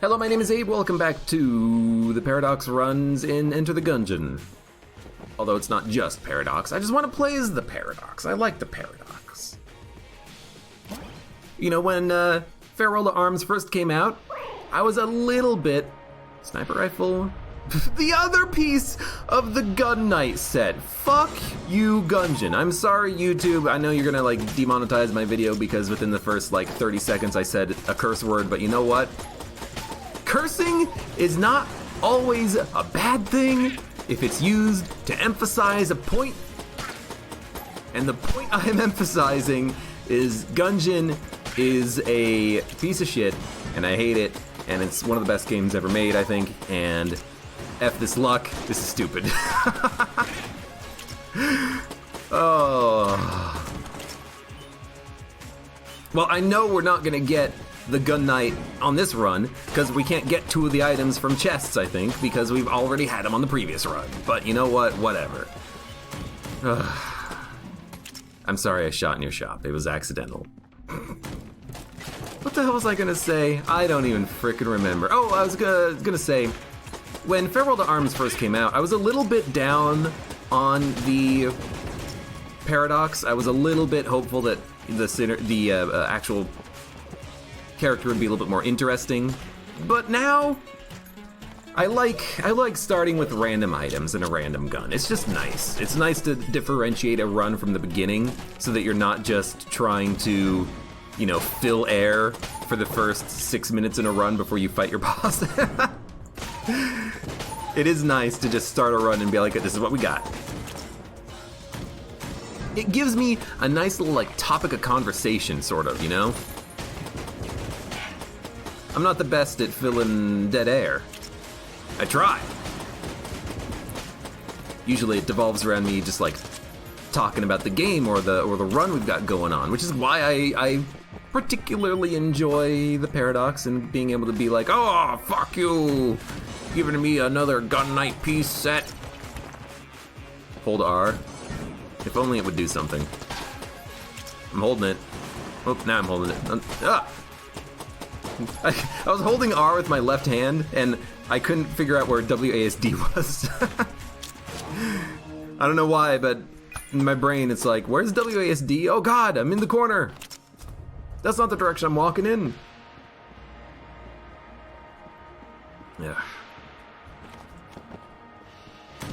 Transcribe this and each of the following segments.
Hello, my name is Abe. Welcome back to the Paradox runs in Enter the Gungeon. Although it's not just Paradox, I just want to play as the Paradox. I like the Paradox. You know, when Farewell to Arms first came out, I was a little bit... Sniper rifle? The other piece of the Gun Knight set. Fuck you, Gungeon. I'm sorry, YouTube. I know you're gonna, like, demonetize my video because within the first, like, 30 seconds I said a curse word, but you know what? Cursing is not always a bad thing if it's used to emphasize a point. And the point I am emphasizing is Gungeon is a piece of shit, and I hate it, and it's one of the best games ever made, I think, and F this luck, this is stupid. Oh. Well, I know we're not gonna get the Gun Knight on this run, because we can't get 2 of the items from chests, I think, because we've already had them on the previous run. But you know what? Whatever. I'm sorry I shot in your shop. It was accidental. What the hell was I gonna say? I don't even frickin' remember. Oh, I was gonna say, when Farewell to Arms first came out, I was a little bit down on the Paradox. I was a little bit hopeful that the actual character would be a little bit more interesting, but now I like starting with random items and a random gun. It's just nice. It's nice to differentiate a run from the beginning so that you're not just trying to, you know, fill air for the first 6 minutes in a run before you fight your boss. It is nice to just start a run and be like, this is what we got. It gives me a nice little, like, topic of conversation, sort of, you know? I'm not the best at filling dead air. I try. Usually it devolves around me just like talking about the game or the run we've got going on, which is why I particularly enjoy the Paradox and being able to be like, oh, fuck you, giving me another Gun Knight piece set. Hold R. If only it would do something. I'm holding it. Oh, now I'm holding it. I was holding R with my left hand, and I couldn't figure out where WASD was. I don't know why, but in my brain it's like, where's WASD? Oh god, I'm in the corner. That's not the direction I'm walking in. Yeah.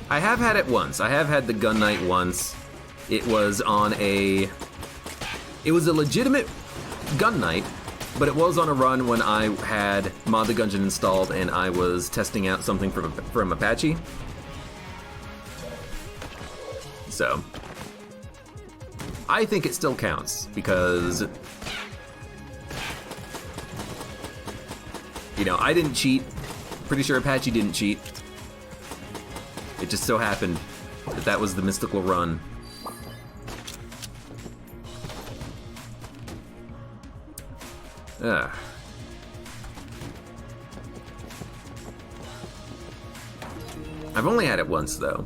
I have had it once. I have had the Gun Knight once. It was a legitimate Gun Knight, but it was on a run when I had Mod the Gungeon installed and I was testing out something from Apache. So, I think it still counts because, you know, I didn't cheat. Pretty sure Apache didn't cheat. It just so happened that that was the mystical run. I've only had it once, though.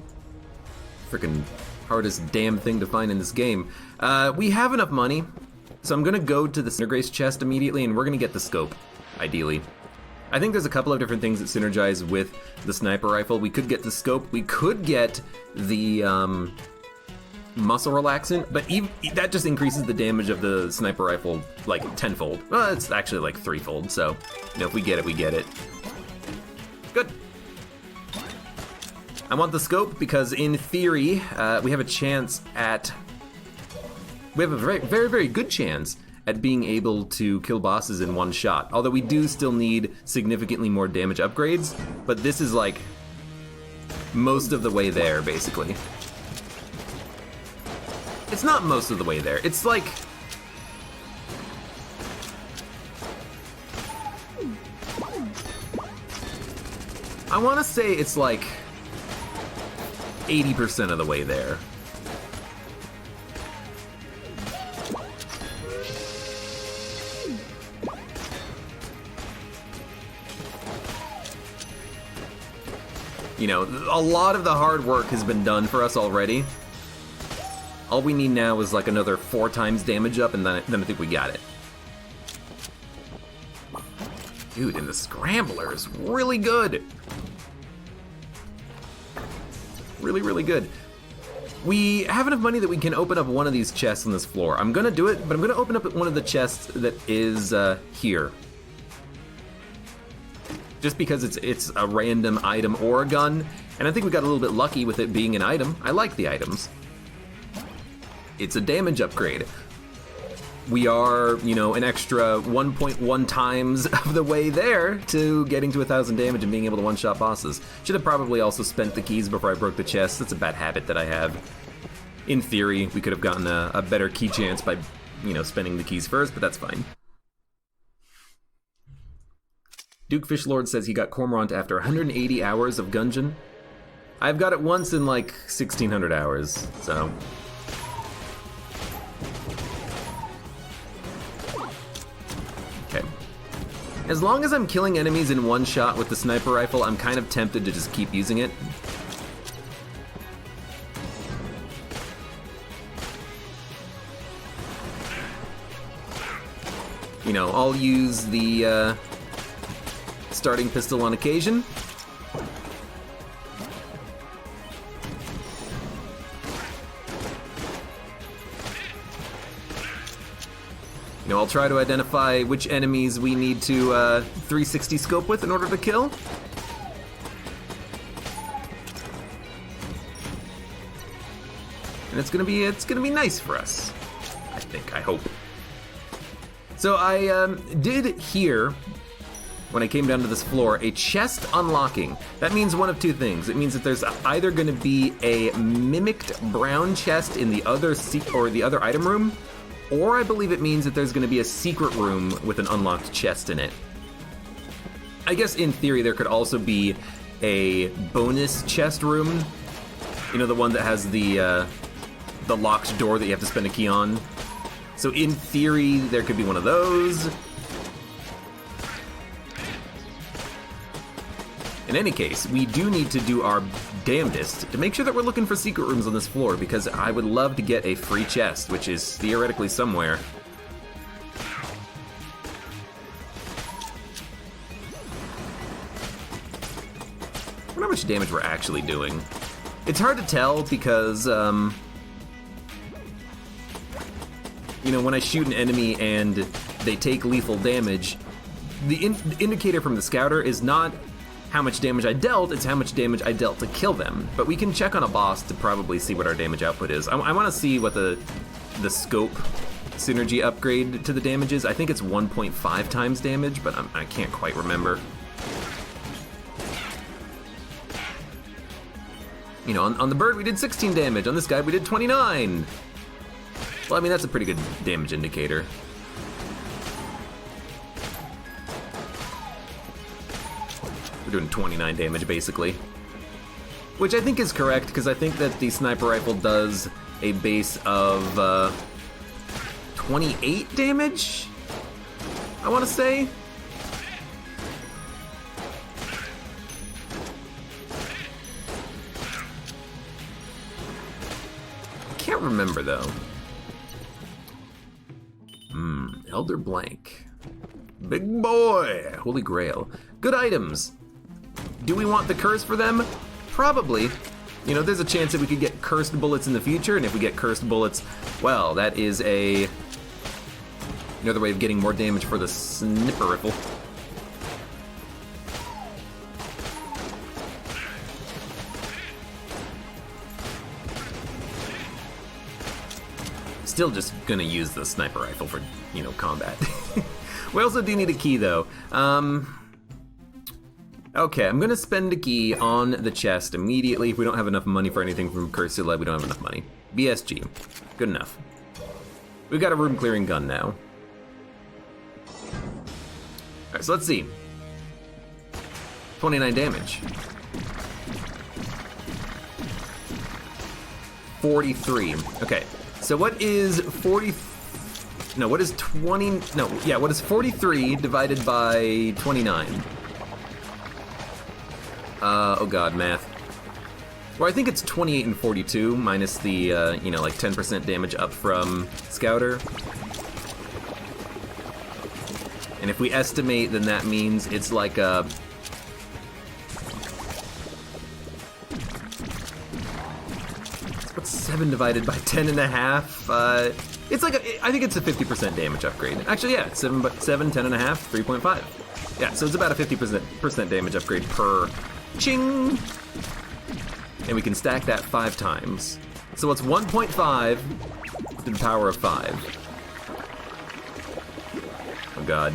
Frickin' hardest damn thing to find in this game. We have enough money, so I'm gonna go to the Synergrace chest immediately, and we're gonna get the scope, ideally. I think there's a couple of different things that synergize with the sniper rifle. We could get the scope, we could get the muscle relaxant, but that just increases the damage of the sniper rifle like tenfold. Well, it's actually like threefold, so you know, if we get it, we get it. Good. I want the scope because in theory, we have a chance at... We have a very, very, very good chance at being able to kill bosses in one shot. Although we do still need significantly more damage upgrades, but this is like most of the way there, basically. It's not most of the way there. It's like... I want to say it's like 80% of the way there. You know, a lot of the hard work has been done for us already. All we need now is like another 4 times damage up, and then I think we got it. Dude, and the Scrambler is really good. Really, really good. We have enough money that we can open up one of these chests on this floor. I'm gonna do it, but I'm gonna open up one of the chests that is here. Just because it's a random item or a gun, and I think we got a little bit lucky with it being an item. I like the items. It's a damage upgrade. We are, you know, an extra 1.1 times of the way there to getting to 1,000 damage and being able to one-shot bosses. Should have probably also spent the keys before I broke the chest. That's a bad habit that I have. In theory, we could have gotten a better key chance by, you know, spending the keys first, but that's fine. Duke Fishlord says he got Cormorant after 180 hours of Gungeon. I've got it once in like 1,600 hours, so... Okay. As long as I'm killing enemies in one shot with the sniper rifle, I'm kind of tempted to just keep using it. You know, I'll use the starting pistol on occasion. You know, I'll try to identify which enemies we need to 360 scope with in order to kill. And it's gonna be nice for us. I think, I hope. So I did hear, when I came down to this floor, a chest unlocking. That means one of two things. It means that there's either gonna be a mimicked brown chest in the other item room, or I believe it means that there's gonna be a secret room with an unlocked chest in it. I guess in theory there could also be a bonus chest room. You know, the one that has the locked door that you have to spend a key on. So in theory, there could be one of those. In any case, we do need to do our damnedest to make sure that we're looking for secret rooms on this floor, because I would love to get a free chest, which is theoretically somewhere. I wonder how much damage we're actually doing. It's hard to tell because, you know, when I shoot an enemy and they take lethal damage, the indicator from the scouter is not how much damage I dealt, it's how much damage I dealt to kill them. But we can check on a boss to probably see what our damage output is. I want to see what the scope synergy upgrade to the damage is. I think it's 1.5 times damage, but I can't quite remember. You know, on the bird we did 16 damage, on this guy we did 29. Well, I mean, that's a pretty good damage indicator. We're doing 29 damage, basically. Which I think is correct, because I think that the sniper rifle does a base of 28 damage, I want to say. I can't remember, though. Elder Blank. Big boy! Holy Grail. Good items. Do we want the curse for them? Probably. You know, there's a chance that we could get cursed bullets in the future, and if we get cursed bullets, well, that is another way of getting more damage for the sniper rifle. Still just gonna use the sniper rifle for, you know, combat. We also do need a key, though. Okay, I'm gonna spend a key on the chest immediately. If we don't have enough money for anything from Cursula, we don't have enough money. BSG, good enough. We've got a room clearing gun now. Alright, so let's see. 29 damage. 43, okay. So what is 40, no, what is 20, no, yeah, what is 43 divided by 29? Oh god, math. Well, I think it's 28 and 42 minus the, you know, like 10% damage up from Scouter. And if we estimate, then that means it's like a... What's 7 divided by 10.5? It's like I think it's a 50% damage upgrade. Actually, yeah, 7, 10.5, 3.5. Yeah, so it's about a 50% damage upgrade per ching. And we can stack that 5 times. So it's 1.5 to the power of 5. Oh god.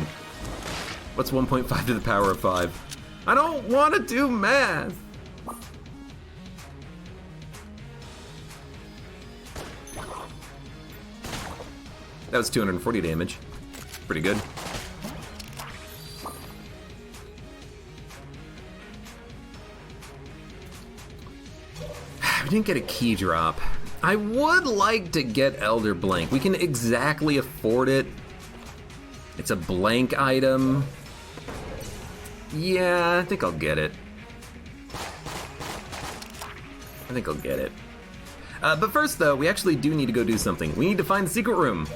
What's 1.5 to the power of 5? I don't want to do math! That was 240 damage. Pretty good. We didn't get a key drop. I would like to get Elder Blank. We can exactly afford it. It's a blank item. Yeah, I think I'll get it. But first, though, we actually do need to go do something. We need to find the secret room.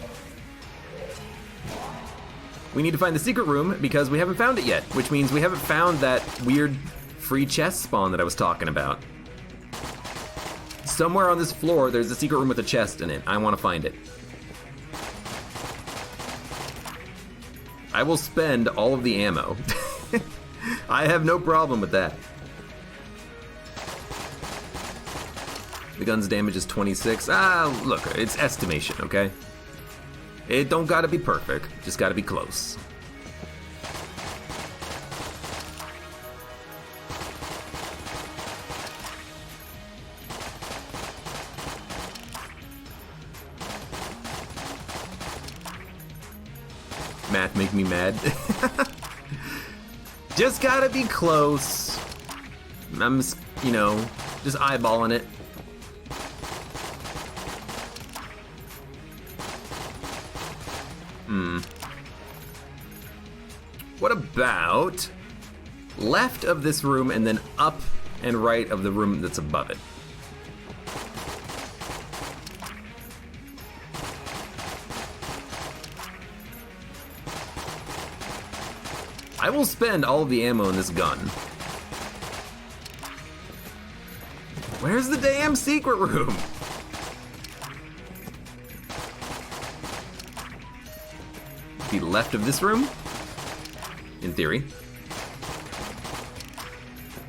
We need to find the secret room because we haven't found it yet, which means we haven't found that weird free chest spawn that I was talking about. Somewhere on this floor, there's a secret room with a chest in it. I want to find it. I will spend all of the ammo. I have no problem with that. The gun's damage is 26. Look, it's estimation, okay? It don't gotta be perfect, just gotta be close. Math make me mad. Just gotta be close. I'm, just eyeballing it. What about left of this room and then up and right of the room that's above it? I will spend all of the ammo in this gun. Where's the damn secret room? Be left of this room? In theory.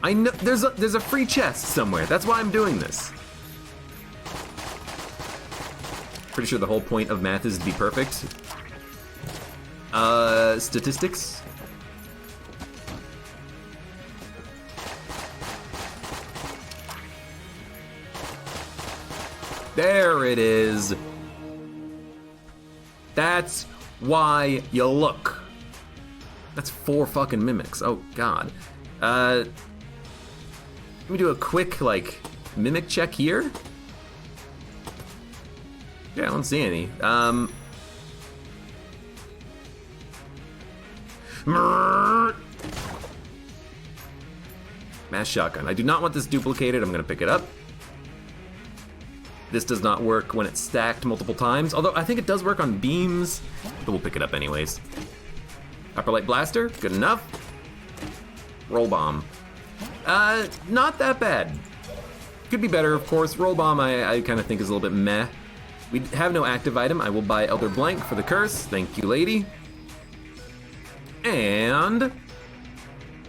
I know there's a free chest somewhere. That's why I'm doing this. Pretty sure the whole point of math is to be perfect. Statistics. There it is. That's why you look. That's 4 fucking mimics. Oh god. Let me do a quick, mimic check here. Yeah, I don't see any. Mass shotgun. I do not want this duplicated. I'm gonna pick it up. This does not work when it's stacked multiple times, although I think it does work on beams, but we'll pick it up anyways. Upper light blaster, good enough. Roll bomb. Not that bad. Could be better, of course. Roll bomb I kind of think is a little bit meh. We have no active item. I will buy Elder Blank for the curse. Thank you, lady. And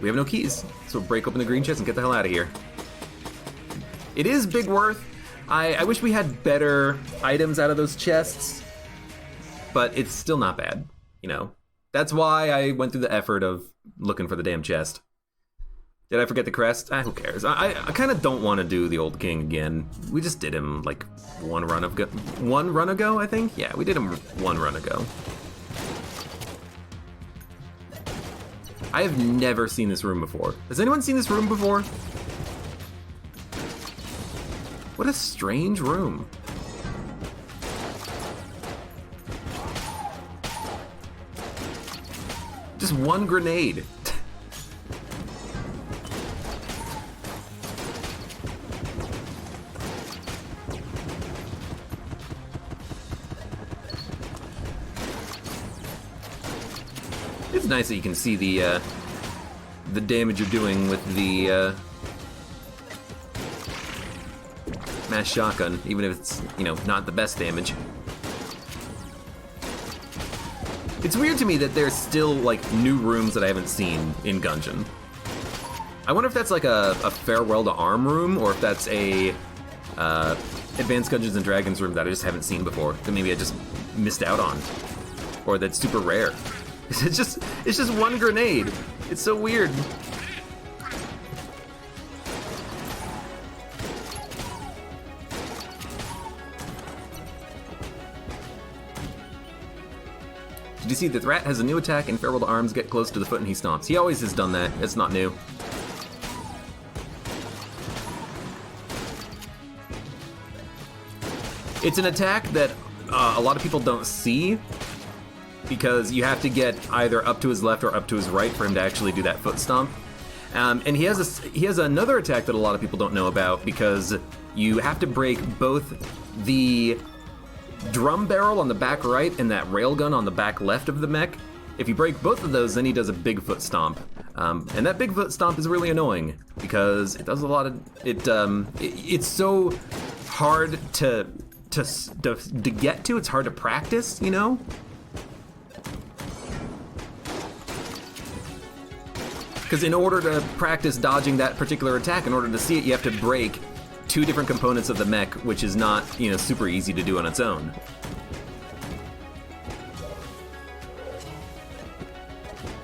we have no keys, so we'll break open the green chest and get the hell out of here. It is big worth. I wish we had better items out of those chests, but it's still not bad, That's why I went through the effort of looking for the damn chest. Did I forget the crest? Who cares? I kind of don't want to do the old king again. We just did him one run ago, I think? Yeah, we did him 1 run ago. I have never seen this room before. Has anyone seen this room before? What a strange room. Just 1 grenade. It's nice that you can see the damage you're doing with the mass shotgun, even if it's, you know, not the best damage. It's weird to me that there's still, like, new rooms that I haven't seen in Gungeon. I wonder if that's like a Farewell to Arm room, or if that's a Advanced Dungeons and Dragons room that I just haven't seen before, that maybe I just missed out on, or that's super rare. It's just one grenade. It's so weird. Did you see that the rat has a new attack in Farewell to Arms? Get close to the foot and he stomps. He always has done that. It's not new. It's an attack that a lot of people don't see, because you have to get either up to his left or up to his right for him to actually do that foot stomp. And he has another attack that a lot of people don't know about, because you have to break both the drum barrel on the back right and that railgun on the back left of the mech. If you break both of those, then he does a Bigfoot stomp. And that Bigfoot stomp is really annoying, because it does a lot of it's so hard to get to. It's hard to practice, you know? Because in order to practice dodging that particular attack, in order to see it, you have to break two different components of the mech, which is not, you know, super easy to do on its own.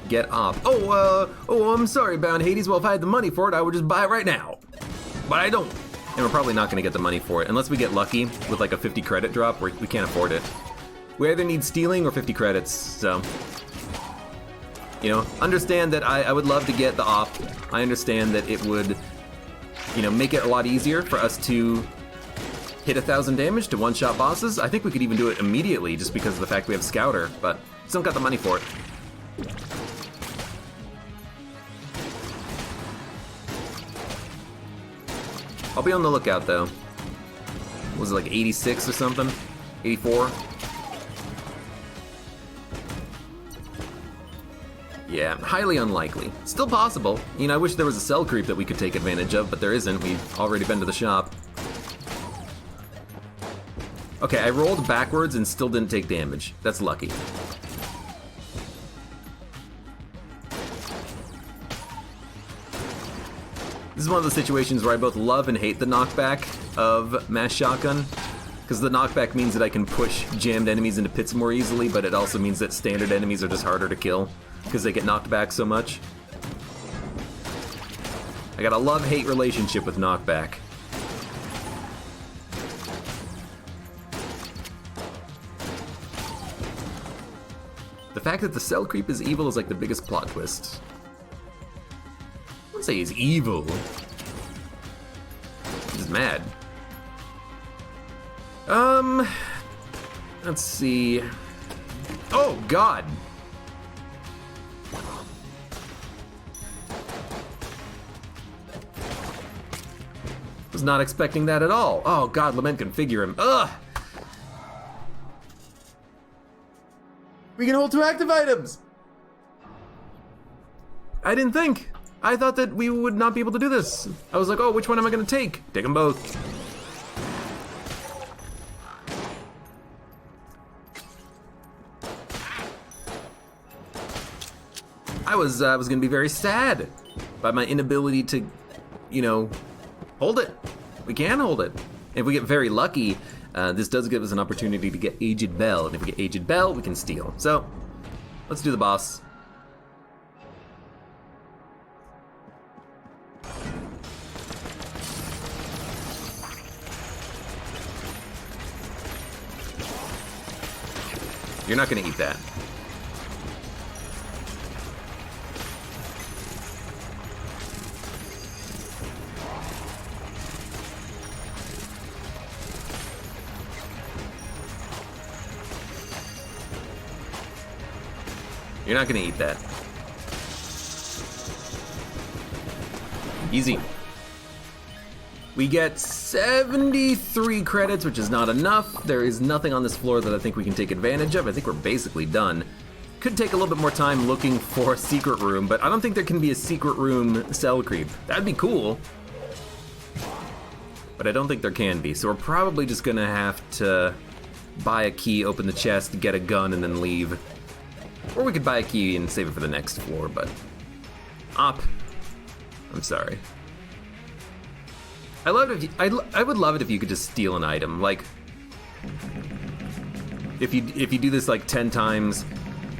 Get off. Oh, I'm sorry, Bound Hades. Well, if I had the money for it, I would just buy it right now. But I don't. And we're probably not gonna get the money for it, unless we get lucky with like a 50 credit drop, where we can't afford it. We either need stealing or 50 credits, so. You know, understand that I would love to get the op. I understand that it would, you know, make it a lot easier for us to hit 1,000 damage to one-shot bosses. I think we could even do it immediately just because of the fact we have Scouter, but just don't got the money for it. I'll be on the lookout though. Was it like 86 or something? 84? Yeah, highly unlikely. Still possible. You know, I wish there was a cell creep that we could take advantage of, but there isn't. We've already been to the shop. Okay, I rolled backwards and still didn't take damage. That's lucky. This is one of the situations where I both love and hate the knockback of Mass Shotgun, because the knockback means that I can push jammed enemies into pits more easily, but it also means that standard enemies are just harder to kill, because they get knocked back so much. I got a love-hate relationship with knockback. The fact that the cell creep is evil is like the biggest plot twist. I wouldn't say he's evil. He's mad. Let's see. Oh, God! Was not expecting that at all. Oh, God, Lament can figure him. Ugh! We can hold 2 active items! I didn't think. I thought that we would not be able to do this. I was like, oh, which one am I gonna take? Take them both. I was gonna be very sad by my inability to, you know, hold it. We can hold it. If we get very lucky, this does give us an opportunity to get Aged Bell, and if we get Aged Bell, we can steal. So, let's do the boss. You're not gonna eat that. You're not gonna eat that. Easy. We get 73 credits, which is not enough. There is nothing on this floor that I think we can take advantage of. I think we're basically done. Could take a little bit more time looking for a secret room, but I don't think there can be a secret room cell creep. That'd be cool. But I don't think there can be, so we're probably just gonna have to buy a key, open the chest, get a gun, and then leave. Or we could buy a key and save it for the next floor, but... Up. I'm sorry. I would love it if you could just steal an item. Like, if you do this like 10 times,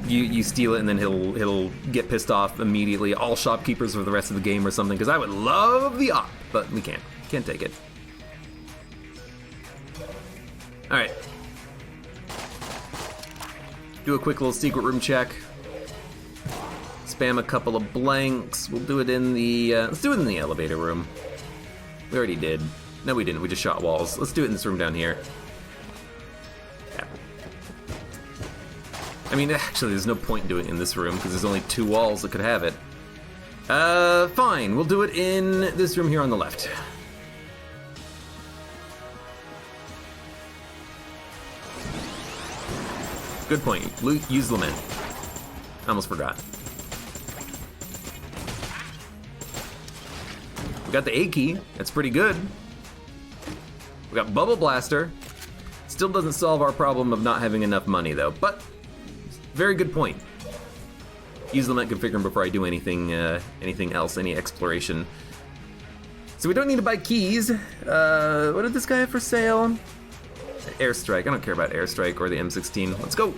you steal it and then he'll get pissed off immediately. All shopkeepers for the rest of the game or something. Because I would love the op, but we can't take it. All right. Do a quick little secret room check. Spam a couple of blanks. We'll do it in the, let's do it in the elevator room. We already did. No, we didn't. We just shot walls. Let's do it in this room down here. Yeah. I mean, actually, there's no point doing it in this room because there's only 2 walls that could have it. Fine. We'll do it in this room here on the left. Good point. Use Lament. I almost forgot. We got the A key. That's pretty good. We got Bubble Blaster. Still doesn't solve our problem of not having enough money, though. But very good point. Use Lament configuring before I do anything else, any exploration. So we don't need to buy keys. What did this guy have for sale? Airstrike. I don't care about Airstrike or the M16. Let's go.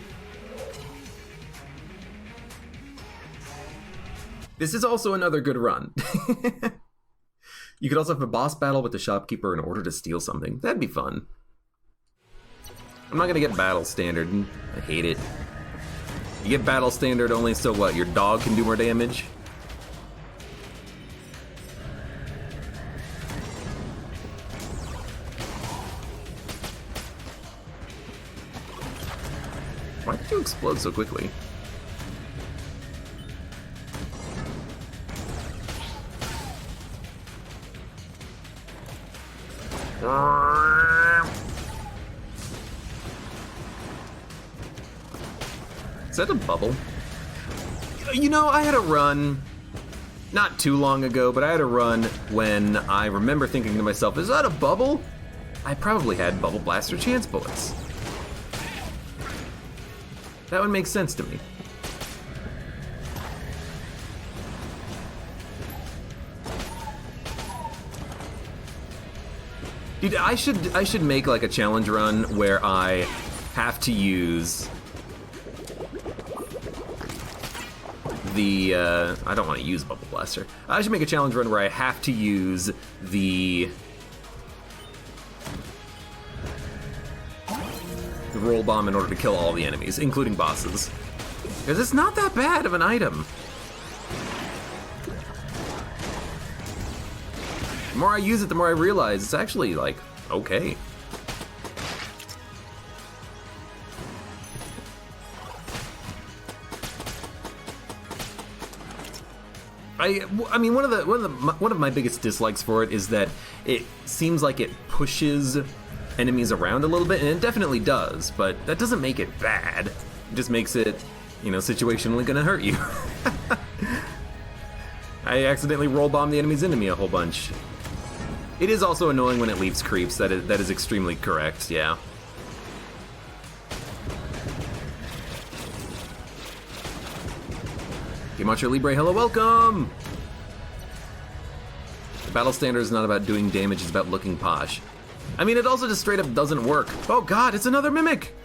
This is also another good run. You could also have a boss battle with the shopkeeper in order to steal something. That'd be fun. I'm not gonna get battle standard. I hate it. You get battle standard only so what? Your dog can do more damage? Why did you explode so quickly? Is that a bubble? You know, I had a run, not too long ago, but I had a run when I remember thinking to myself, is that a bubble? I probably had Bubble Blaster chance bullets. That would make sense to me. Dude, I should make like a challenge run where I have to use the I don't want to use Bubble Blaster. I should make a challenge run where I have to use the roll bomb in order to kill all the enemies, including bosses. Because it's not that bad of an item. The more I use it, the more I realize it's actually, like, okay. I mean, one of my biggest dislikes for it is that it seems like it pushes enemies around a little bit, and it definitely does, but that doesn't make it bad. It just makes it, you know, situationally gonna hurt you. I accidentally roll bomb the enemies into me a whole bunch. It is also annoying when it leaves creeps. That is extremely correct, yeah. Gemacho Libre, hello, welcome! The battle standard is not about doing damage, it's about looking posh. I mean, it also just straight up doesn't work. Oh god, it's another mimic!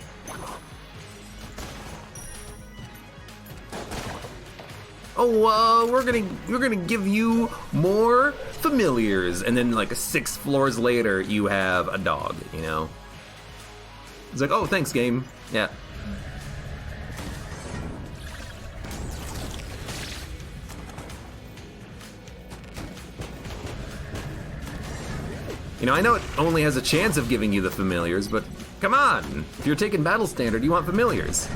Oh, we're gonna give you more familiars, and then like 6 floors later, you have a dog, you know? It's like, oh, thanks, game. Yeah. You know, I know it only has a chance of giving you the familiars, but come on! If you're taking battle standard, you want familiars.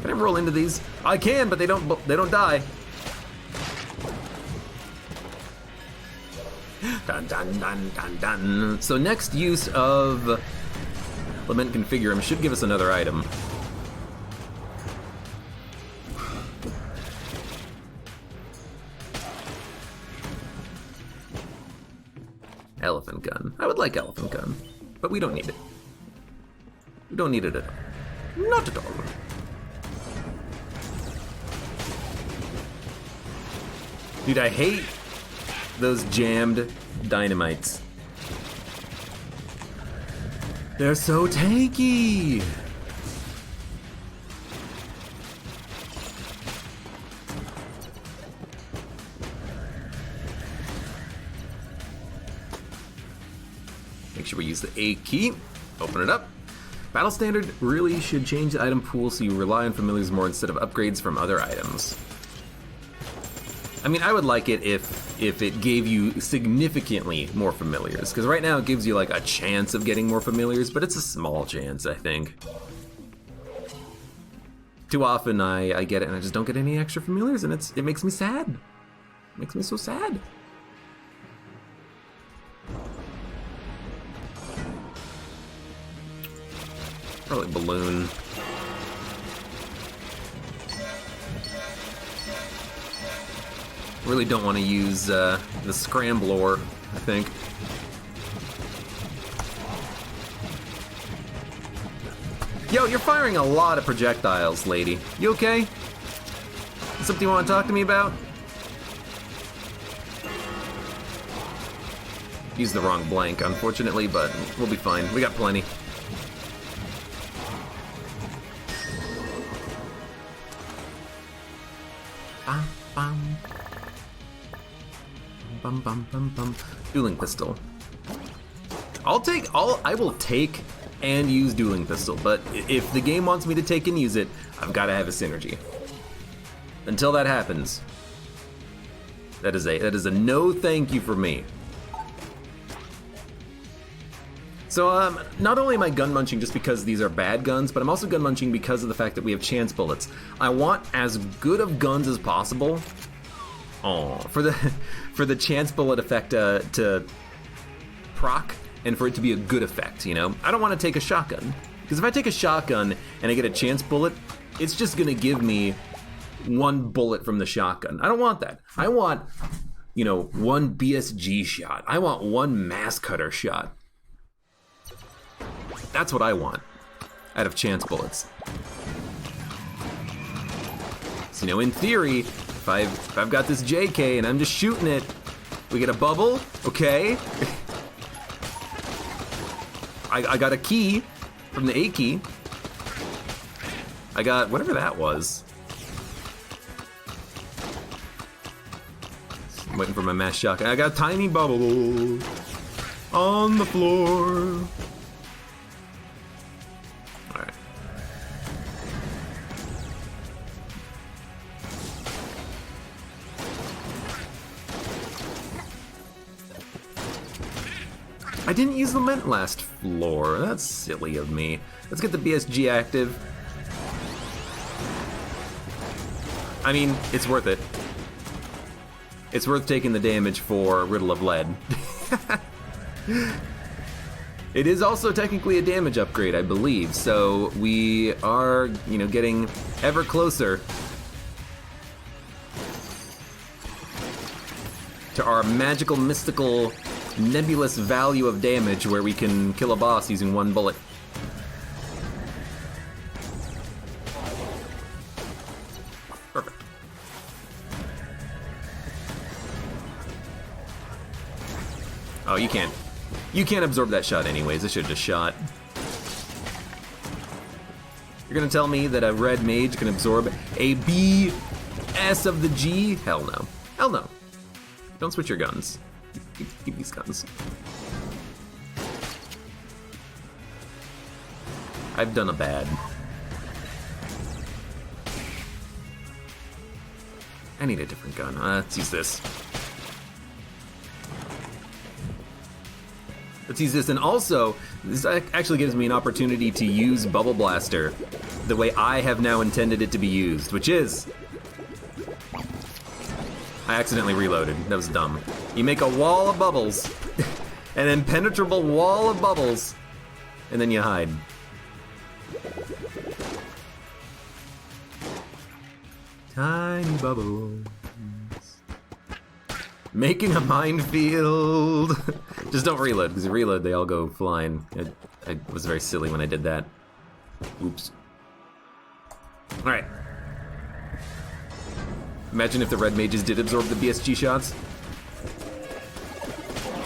Can I roll into these? I can, but they don't die. dun, dun, dun, dun, dun. So next use of Lament Configurum should give us another item. Elephant gun. I would like elephant gun, but we don't need it. We don't need it at all. Not at all. Dude, I hate those jammed dynamites. They're so tanky! Make sure we use the A key. Open it up. Battle Standard really should change the item pool so you rely on familiars more instead of upgrades from other items. I mean, I would like it if it gave you significantly more familiars, because right now it gives you like a chance of getting more familiars, but it's a small chance, I think. Too often I get it and I just don't get any extra familiars, and it makes me sad. It makes me so sad. Probably balloon. Really don't want to use the scrambler, I think. Yo, you're firing a lot of projectiles, lady. You okay? Something you want to talk to me about? Used the wrong blank, unfortunately, but we'll be fine. We got plenty. Bam, bam. Bum, bum, bum, bum. Dueling pistol. I will take and use dueling pistol, but if the game wants me to take and use it, I've got to have a synergy. Until that happens, that is a no thank you for me. So not only am I gun munching just because these are bad guns, but I'm also gun munching because of the fact that we have chance bullets. I want as good of guns as possible. Oh, for the chance bullet effect to proc and for it to be a good effect, you know? I don't want to take a shotgun, because if I take a shotgun and I get a chance bullet, it's just gonna give me one bullet from the shotgun. I don't want that. I want, you know, one BSG shot. I want one mass cutter shot. That's what I want out of chance bullets. So, you know, in theory, if I've got this JK and I'm just shooting it, we get a bubble, okay? I got a key from the A key. I got whatever that was. I'm waiting for my mass shotgun. I got a tiny bubble on the floor. Alright. I didn't use Lament last floor. That's silly of me. Let's get the BSG active. I mean, it's worth it. It's worth taking the damage for Riddle of Lead. It is also technically a damage upgrade, I believe, so we are, you know, getting ever closer to our magical, mystical, nebulous value of damage where we can kill a boss using one bullet. Perfect. Oh, you can't. You can't absorb that shot anyways. I should have just shot. You're gonna tell me that a red mage can absorb a BS of the G? Hell no. Hell no. Don't switch your guns. Keep these guns. I've done a bad. I need a different gun. Let's use this. Let's use this, and also, this actually gives me an opportunity to use Bubble Blaster the way I have now intended it to be used, which is... I accidentally reloaded. That was dumb. You make a wall of bubbles, An impenetrable wall of bubbles. And then you hide. Tiny bubbles. Making a minefield. Just don't reload, because if you reload, they all go flying. I was very silly when I did that. Oops. Alright. Imagine if the red mages did absorb the BSG shots.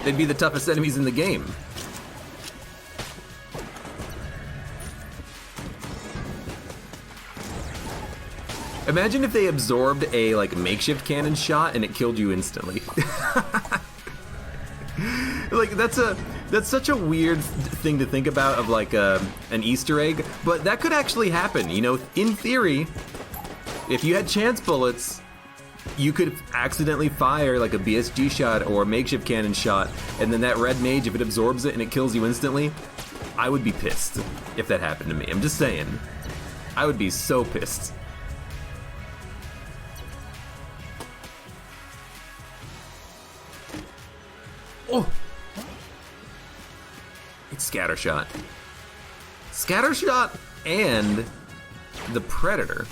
They'd be the toughest enemies in the game. Imagine if they absorbed a like makeshift cannon shot and it killed you instantly. Like that's such a weird thing to think about of like an Easter egg, but that could actually happen. You know, in theory, if you had chance bullets, you could accidentally fire like a BSG shot or a makeshift cannon shot, and then that red mage, if it absorbs it and it kills you instantly, I would be pissed if that happened to me. I'm just saying. I would be so pissed. Oh! It's Scattershot. Scattershot and the Predator.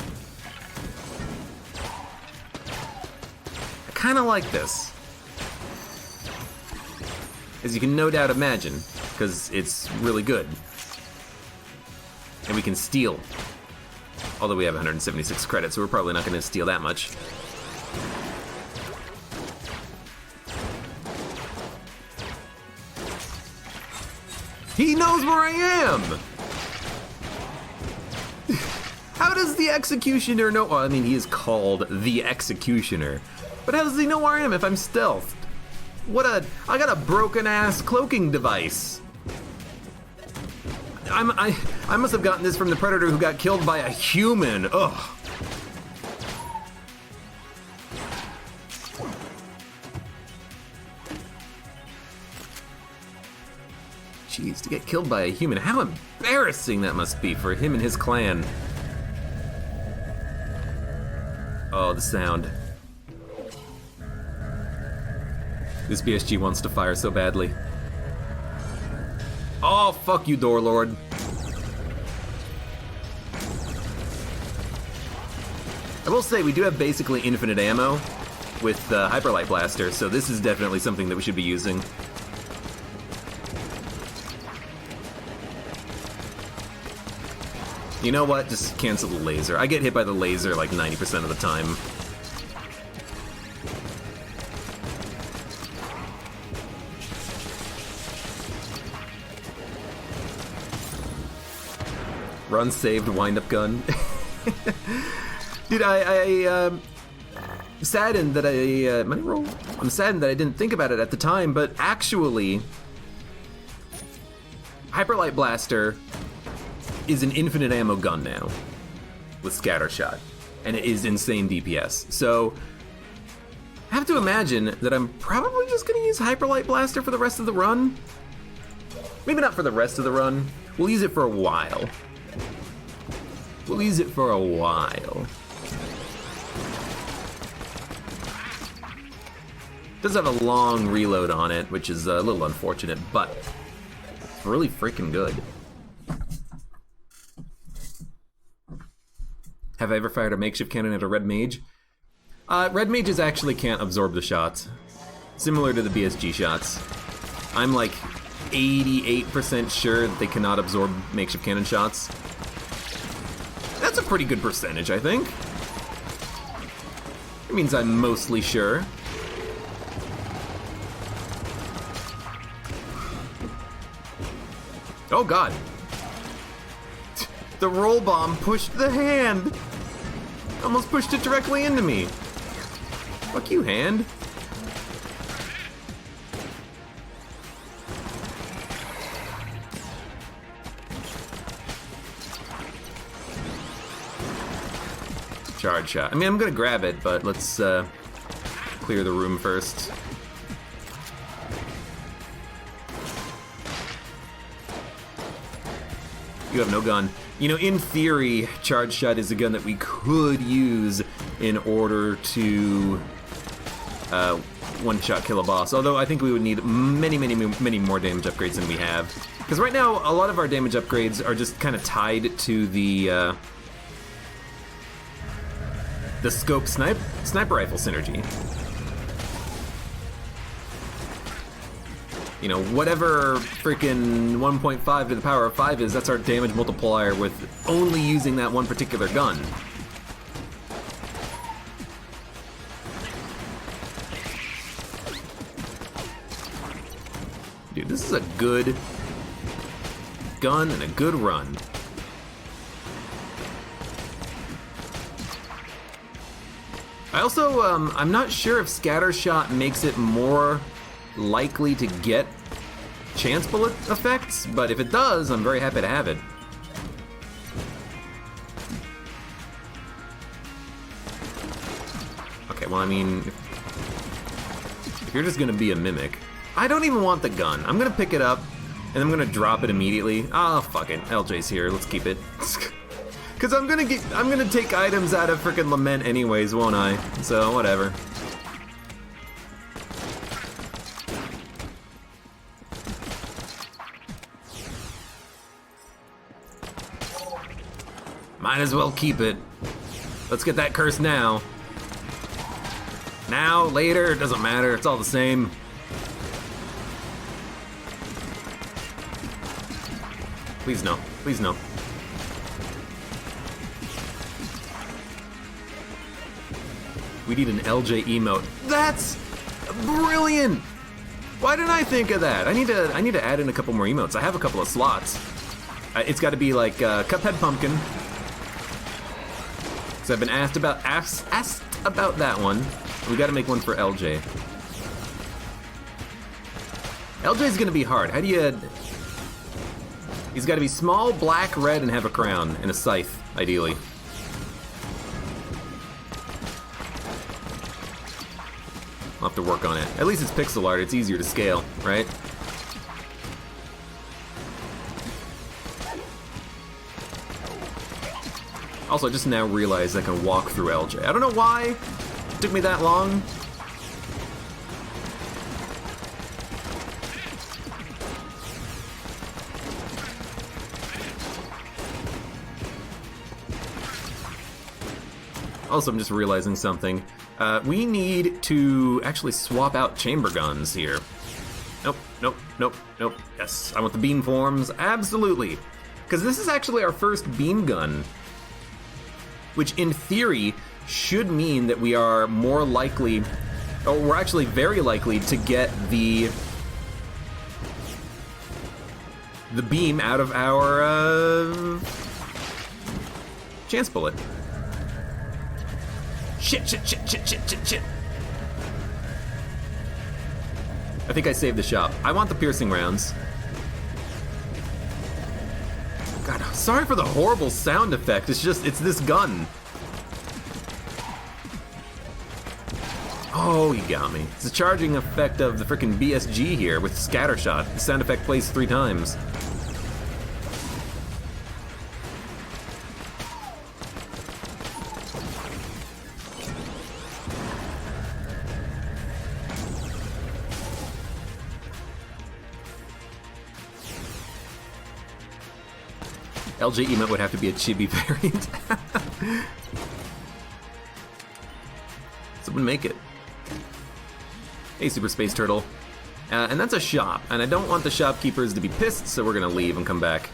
I kinda like this. As you can no doubt imagine, because it's really good. And we can steal. Although we have 176 credits, so we're probably not gonna steal that much. He knows where I am! How does the Executioner know? Well, I mean, he is called the Executioner. But how does he know where I am if I'm stealthed? I got a broken-ass cloaking device. I must have gotten this from the Predator who got killed by a human. Ugh. Jeez, to get killed by a human. How embarrassing that must be for him and his clan. Oh, the sound. This BSG wants to fire so badly. Oh, fuck you, Door Lord. I will say, we do have basically infinite ammo with the Hyperlight Blaster, so this is definitely something that we should be using. You know what? Just cancel the laser. I get hit by the laser like 90% of the time. Run saved, wind-up gun. Dude, I'm saddened that I'm saddened that I didn't think about it at the time, but actually, Hyperlight Blaster is an infinite ammo gun now with Scattershot, and it is insane DPS. So I have to imagine that I'm probably just gonna use Hyperlight Blaster for the rest of the run. Maybe not for the rest of the run. We'll use it for a while. We'll use it for a while. It does have a long reload on it, which is a little unfortunate, but it's really freaking good. Have I ever fired a makeshift cannon at a red mage? Red mages actually can't absorb the shots. Similar to the BSG shots. I'm like 88% sure that they cannot absorb makeshift cannon shots. That's a pretty good percentage, I think. It means I'm mostly sure. Oh god. The roll bomb pushed the hand. Almost pushed it directly into me. Fuck you, hand. Charge shot. I mean, I'm gonna grab it, but let's clear the room first. You have no gun. You know, in theory, Charge Shot is a gun that we could use in order to one-shot kill a boss, although I think we would need many more damage upgrades than we have. Because right now, a lot of our damage upgrades are just kind of tied to the scope sniper rifle synergy. You know, whatever freaking 1.5 to the power of 5 is, that's our damage multiplier with only using that one particular gun. Dude, this is a good gun and a good run. I also, I'm not sure if scatter shot makes it more likely to get chance bullet effects, but if it does, I'm very happy to have it. Okay, well, I mean, if you're just gonna be a mimic, I don't even want the gun. I'm gonna pick it up, and I'm gonna drop it immediately. Oh, fuck it, LJ's here, let's keep it. Cause I'm gonna take items out of frickin' Lament anyways, won't I? So, whatever. Might as well keep it. Let's get that curse now. Now, later, it doesn't matter, it's all the same. Please no, please no. We need an LJ emote. That's brilliant! Why didn't I think of that? I need to add in a couple more emotes. I have a couple of slots. It's got to be like Cuphead Pumpkin. So I've been asked about that one. We got to make one for LJ. LJ's gonna be hard. How do you? He's got to be small, black, red, and have a crown and a scythe, ideally. I'll have to work on it. At least it's pixel art, it's easier to scale, right? Also, I just now realized I can walk through LJ. I don't know why it took me that long. Also, I'm just realizing something. We need to actually swap out chamber guns here. Nope, nope, nope, nope. Yes, I want the beam forms, absolutely. Because this is actually our first beam gun, which in theory should mean that we are more likely, or we're actually very likely to get the beam out of our chance bullet. Shit. I think I saved the shop. I want the piercing rounds. God, sorry for the horrible sound effect. It's this gun. Oh, you got me. It's the charging effect of the frickin' BSG here with scattershot. The sound effect plays 3 times. LJ emote would have to be a chibi variant. Someone make it. Hey, Super Space Turtle. And that's a shop, and I don't want the shopkeepers to be pissed, so we're gonna leave and come back.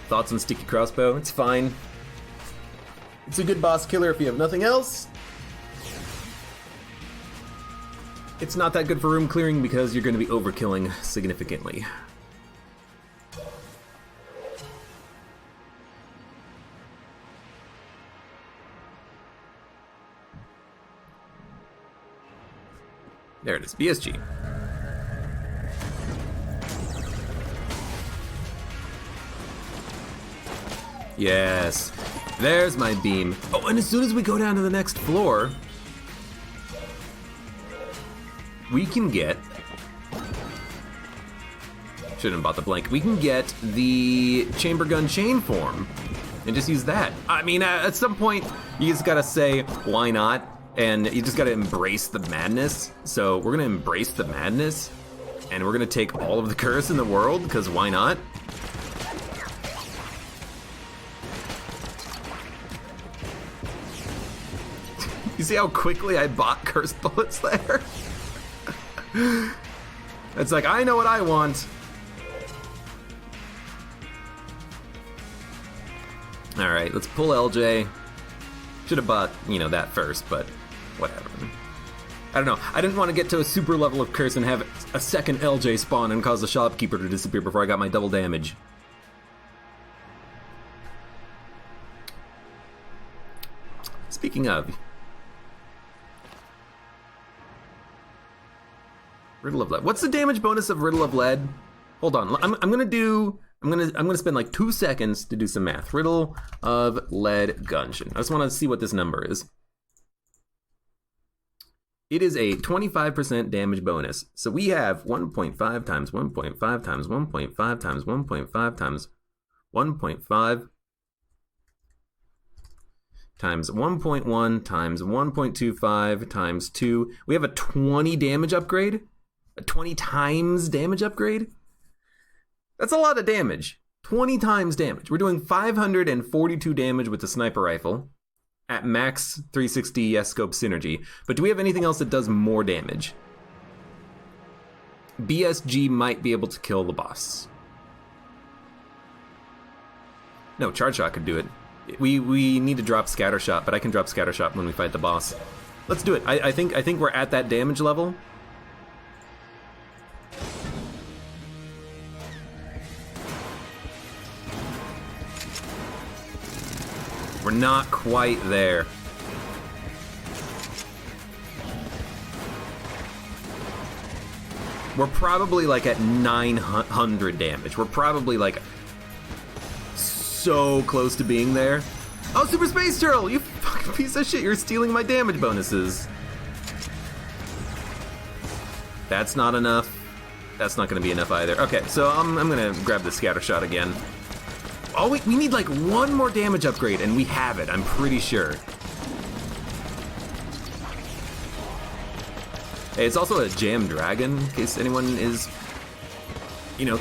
Thoughts on Sticky Crossbow? It's fine. It's a good boss killer if you have nothing else. It's not that good for room clearing because you're gonna be overkilling significantly. There it is, BSG. Yes, there's my beam. Oh, and as soon as we go down to the next floor, we can get, shouldn't have bought the blank, we can get the chamber gun chain form and just use that. I mean, at some point, you just gotta say, why not? and you just gotta embrace the madness. So we're gonna embrace the madness, and we're gonna take all of the curse in the world, because why not? You see how quickly I bought cursed bullets there? It's like, I know what I want. Alright, let's pull LJ. Should have bought, that first, but whatever. I don't know. I didn't want to get to a super level of curse and have a second LJ spawn and cause the shopkeeper to disappear before I got my double damage. Speaking of... Riddle of Lead. What's the damage bonus of Riddle of Lead? Hold on. I'm gonna spend like 2 seconds to do some math. Riddle of Lead Gungeon. I just want to see what this number is. It is a 25% damage bonus. So we have 1.5 times 1.5 times 1.5 times 1.5 times 1.5 times 1.1 times 1.25 times 2. We have a 20 damage upgrade. A 20 times damage upgrade? That's a lot of damage. 20 times damage. We're doing 542 damage with the sniper rifle at max 360 S-scope synergy. But do we have anything else that does more damage? BSG might be able to kill the boss. No, Charge Shot could do it. We need to drop Scatter Shot, but I can drop Scatter Shot when we fight the boss. Let's do it. I think we're at that damage level. We're not quite there. We're probably like at 900 damage. We're probably like so close to being there. Oh, Super Space Turtle! You fucking piece of shit, you're stealing my damage bonuses. That's not enough. That's not gonna be enough either. Okay, so I'm gonna grab the Scatter Shot again. Oh, we need like one more damage upgrade, and we have it, I'm pretty sure. Hey, it's also a Jam Dragon, in case anyone is,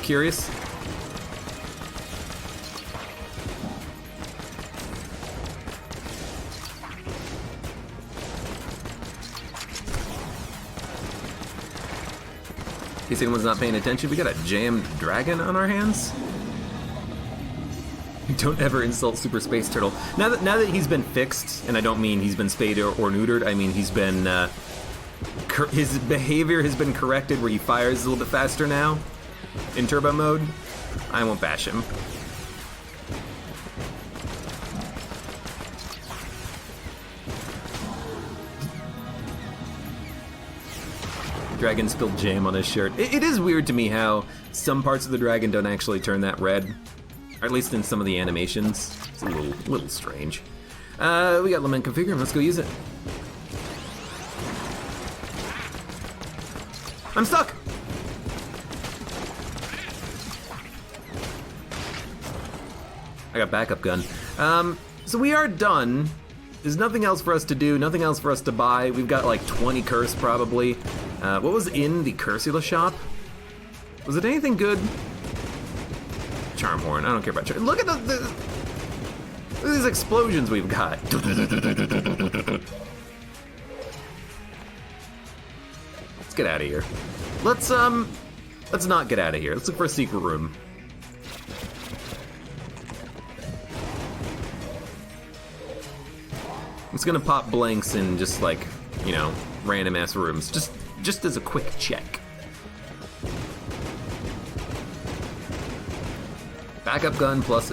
curious. In case anyone's not paying attention, we got a Jammed Dragon on our hands. Don't ever insult Super Space Turtle. Now that he's been fixed, and I don't mean he's been spayed or neutered, I mean he's been, his behavior has been corrected where he fires a little bit faster now, in turbo mode, I won't bash him. Dragon spilled jam on his shirt. It is weird to me how some parts of the dragon don't actually turn that red. Or at least in some of the animations. It's a little strange. We got Lament Configure, let's go use it. I'm stuck! I got backup gun. So we are done. There's nothing else for us to do, nothing else for us to buy. We've got like 20 curse probably. What was in the Cursula shop? Was it anything good? Charm Horn. I don't care about Charm. Look at look at these explosions we've got. Let's get out of here. Let's not get out of here. Let's look for a secret room. I'm just gonna pop blanks in just like, random ass rooms. Just as a quick check. Backup gun plus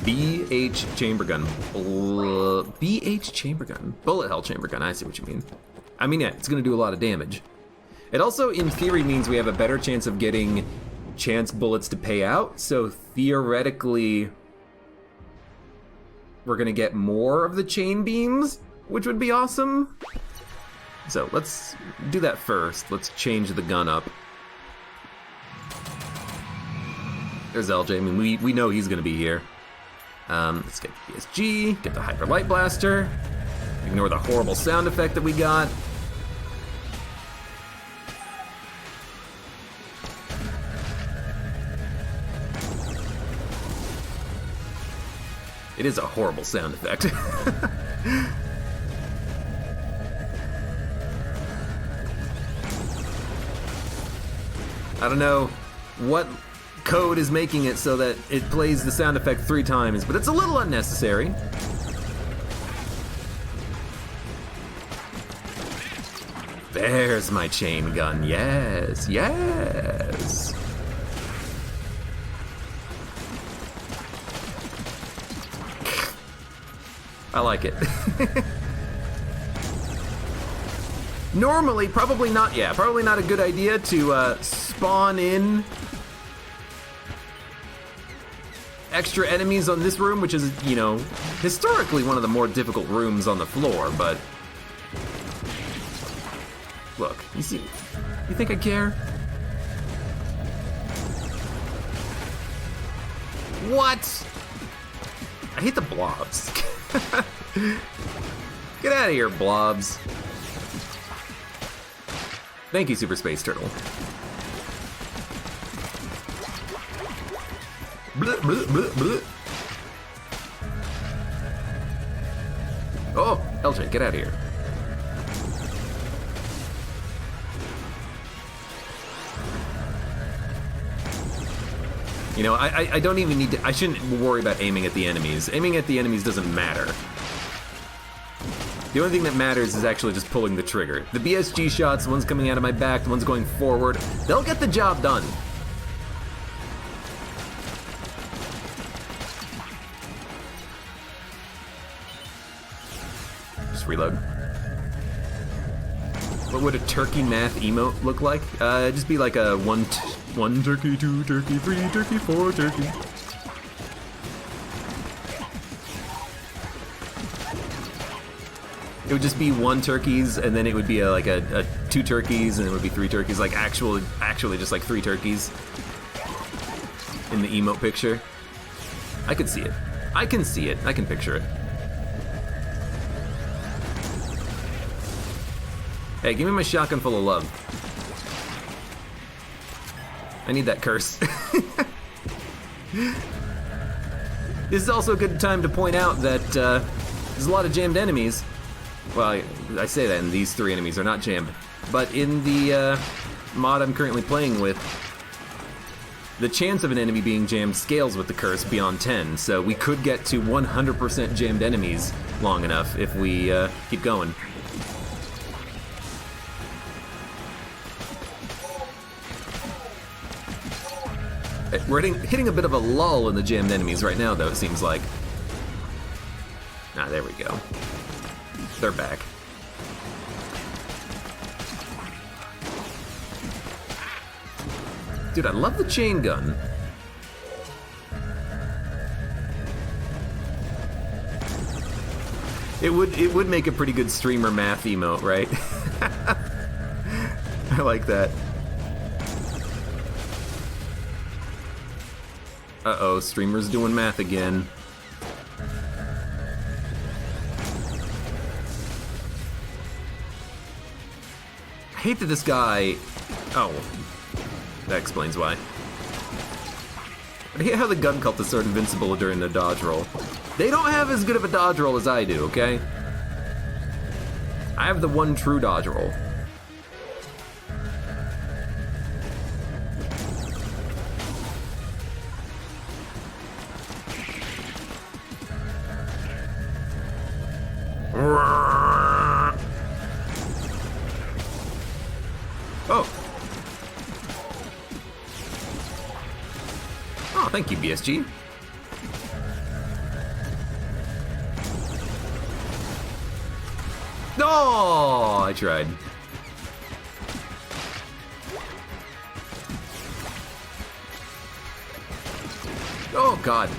BH chamber gun. BH chamber gun. Bullet hell chamber gun, I see what you mean. I mean, yeah, it's gonna do a lot of damage. It also, in theory, means we have a better chance of getting chance bullets to pay out, so theoretically, we're gonna get more of the chain beams, which would be awesome. So let's do that first. Let's change the gun up. There's LJ. I mean, we know he's gonna be here. Let's get the BSG, get the Hyper Light Blaster. Ignore the horrible sound effect that we got. It is a horrible sound effect. I don't know what code is making it so that it plays the sound effect 3 times, but it's a little unnecessary. There's my chain gun, yes, yes. I like it. Normally, probably not a good idea to spawn in extra enemies on this room, which is, you know, historically one of the more difficult rooms on the floor, but look, you see, you think I care? What? I hate the blobs. Get out of here, blobs. Thank you, Super Space Turtle. Blah, blah, blah, blah. Oh, LJ, get out of here. You know, I don't even need to, I shouldn't worry about aiming at the enemies. Aiming at the enemies doesn't matter. The only thing that matters is actually just pulling the trigger. The BSG shots, the one's coming out of my back, the one's going forward, they'll get the job done. Just reload. What would a turkey math emote look like? It'd just be like a one turkey, 2 turkey, 3 turkey, 4 turkey. It would just be 1 turkeys, and then it would be like a 2 turkeys, and it would be 3 turkeys, like actually just like 3 turkeys in the emote picture. I could see it. I can see it. I can picture it. Hey, give me my shotgun full of love. I need that curse. This is also a good time to point out that there's a lot of jammed enemies. Well, I say that, and these 3 enemies are not jammed. But in the mod I'm currently playing with, the chance of an enemy being jammed scales with the curse beyond 10, so we could get to 100% jammed enemies long enough if we keep going. We're hitting a bit of a lull in the jammed enemies right now, though, it seems like. Ah, there we go. They're back. Dude, I love the chain gun. It would make a pretty good streamer math emote, right? I like that. Uh-oh, streamer's doing math again. I hate that this guy... Oh, that explains why. I hate how the gun cultists are invincible during their dodge roll. They don't have as good of a dodge roll as I do, okay? I have the one true dodge roll. Oh. Oh, thank you, BSG. Oh, I tried. Oh, God.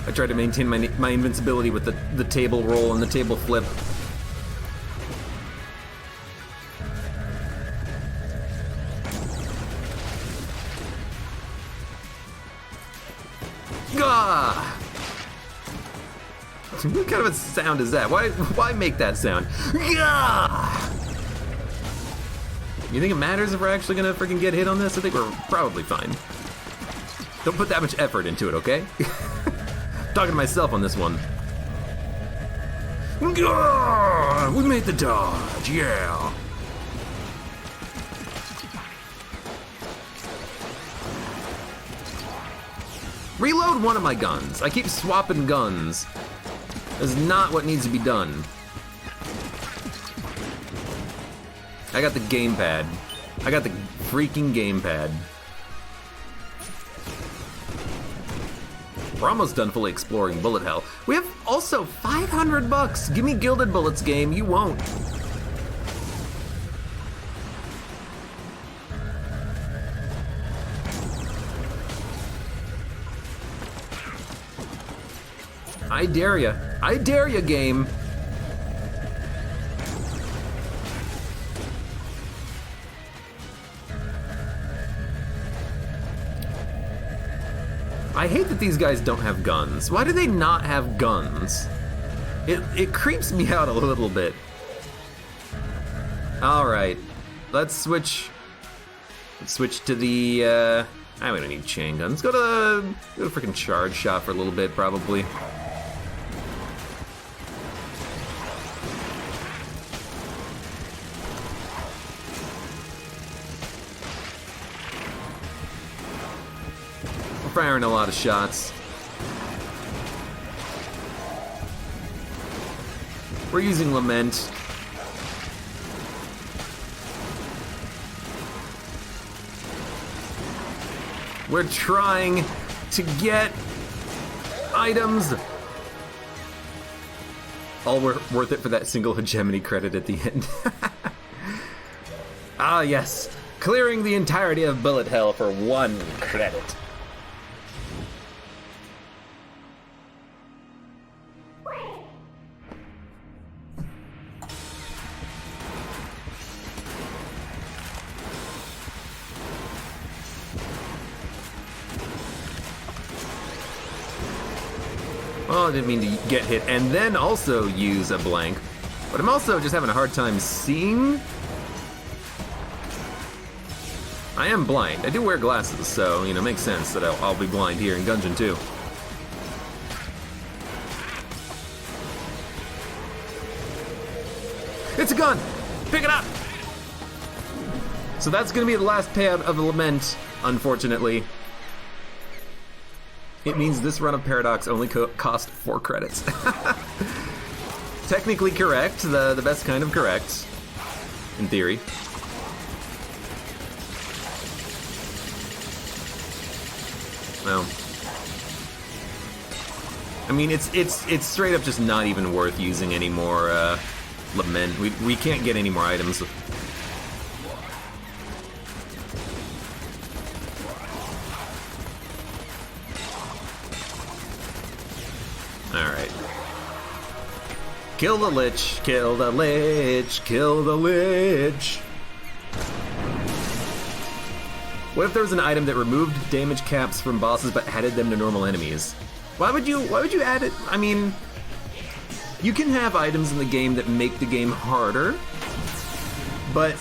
I tried to maintain my invincibility with the table roll and the table flip. What kind of a sound is that? Why make that sound? Yeah! You think it matters if we're actually gonna freaking get hit on this? I think we're probably fine. Don't put that much effort into it, okay? Talking to myself on this one. Gah! We made the dodge, yeah! Reload one of my guns. I keep swapping guns. That's not what needs to be done. I got the gamepad. I got the freaking gamepad. We're almost done fully exploring bullet hell. We have also 500 bucks. Give me gilded bullets, game. You won't. I dare ya. I dare ya, game. I hate that these guys don't have guns. Why do they not have guns? It creeps me out a little bit. All right, let's switch to the. We don't need chain guns. Go to freaking charge shot for a little bit, probably. Firing a lot of shots. We're using Lament. We're trying to get items. All worth it for that single hegemony credit at the end. Ah, yes. Clearing the entirety of bullet hell for 1 credit. Oh, I didn't mean to get hit and then also use a blank. But I'm also just having a hard time seeing. I am blind. I do wear glasses, so, you know, makes sense that I'll be blind here in Gungeon too. It's a gun! Pick it up! So that's gonna be the last payout of the Lament, unfortunately. It means this run of Paradox only cost 4 credits. Technically correct, the best kind of correct, in theory. Well, I mean, it's straight up just not even worth using any more Lament. We can't get any more items. Alright. Kill the Lich, kill the Lich, kill the Lich. What if there was an item that removed damage caps from bosses but added them to normal enemies? Why would you add it? I mean, you can have items in the game that make the game harder, but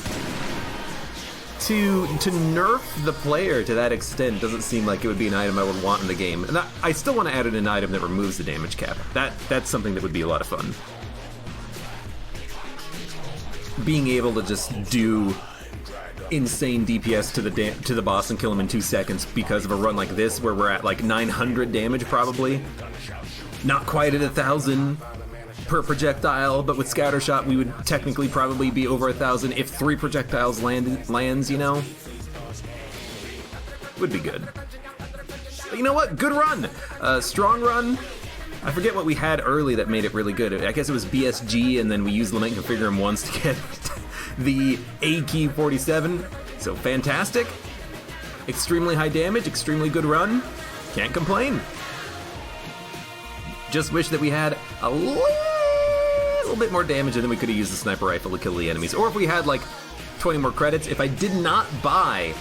to nerf the player to that extent doesn't seem like it would be an item I would want in the game. And I still want to add in an item that removes the damage cap. That's something that would be a lot of fun. Being able to just do insane DPS to the boss and kill him in 2 seconds because of a run like this where we're at like 900 damage probably. Not quite at 1,000 per projectile, but with scatter shot we would technically probably be over 1,000 if 3 projectiles lands, you know? Would be good. But you know what? Good run! Strong run. I forget what we had early that made it really good. I guess it was BSG and then we used Lament Configurum once to get the A key 47. So fantastic. Extremely high damage, extremely good run. Can't complain. Just wish that we had a little bit more damage and then we could have used the sniper rifle to kill the enemies. Or if we had like 20 more credits. If I did not buy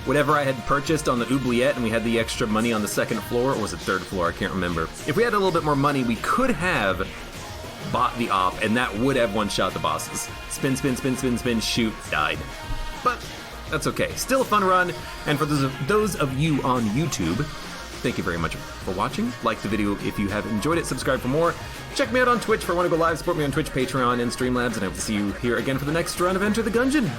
whatever I had purchased on the oubliette and we had the extra money on the second floor, or was it third floor? I can't remember. If we had a little bit more money, we could have bought the op, and that would have one-shot the bosses. Spin, spin, spin, spin, spin, shoot, died. But that's okay. Still a fun run, and for those of you on YouTube, thank you very much for watching. Like the video if you have enjoyed it. Subscribe for more. Check me out on Twitch for when I go live. Support me on Twitch, Patreon, and Streamlabs, and I hope to see you here again for the next run of Enter the Gungeon.